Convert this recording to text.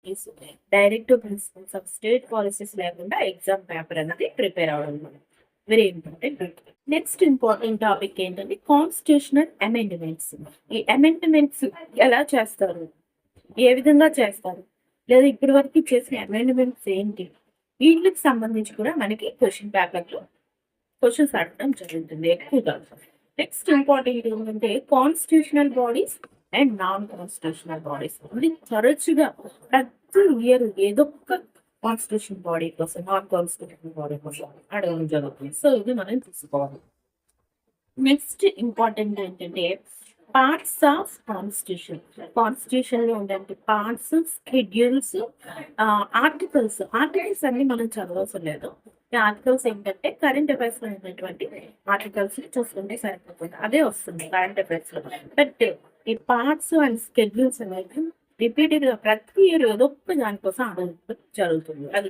Policies, directive principles of state policies లేకుండా exam paper అనేది prepare అవ్వడం very important. Next important topic ఏంటంటే constitutional amendments. ఈ amendments ఎలా చేస్తారు, ఏ విధంగా చేస్తారు, లేదా ఇప్పటి వరకు చేసిన అమెండ్మెంట్స్ ఏంటి, వీటికి సంబంధించి కూడా మనకి క్వశ్చన్ పేపర్లో క్వశ్చన్స్ అడగడం జరుగుతుంది ఎక్కువగా. నెక్స్ట్ ఇంపార్టెంట్ ఏంటంటే constitutional bodies and non constitutional bodies. ఇది తరచుగా ప్రతి ఇయర్ ఏదో ఒక కాన్స్టిట్యూషన్ బాడీ కోసం, నాన్ కాన్స్టిట్యూషన్ బాడీ కోసం అడగడం జరుగుతుంది. సో ఇది మనం తీసుకోవాలి. నెక్స్ట్ ఇంపార్టెంట్ ఏంటంటే పార్ట్స్ ఆఫ్ కాన్స్టిట్యూషన్. కాన్స్టిట్యూషన్ లో ఉండే పార్ట్స్, స్కెడ్యూల్స్, ఆర్టికల్స్ అన్ని మనం చదవవలసిన లేదు. ఈ ఆర్టికల్స్ ఏంటంటే కరెంట్ అఫైర్స్ లో ఉన్నటువంటి ఆర్టికల్స్ చూసుకుంటే సరిపోతుంది, అదే వస్తుంది కరెంట్ అఫైర్స్ లో. బట్ ఈ పార్ట్స్ అండ్ స్కెడ్యూల్స్ అనేవి రిపీటెడ్ గా ప్రతి ఇయర్ ఏదో ఒక దానికోసం అడగడం జరుగుతుంది. అది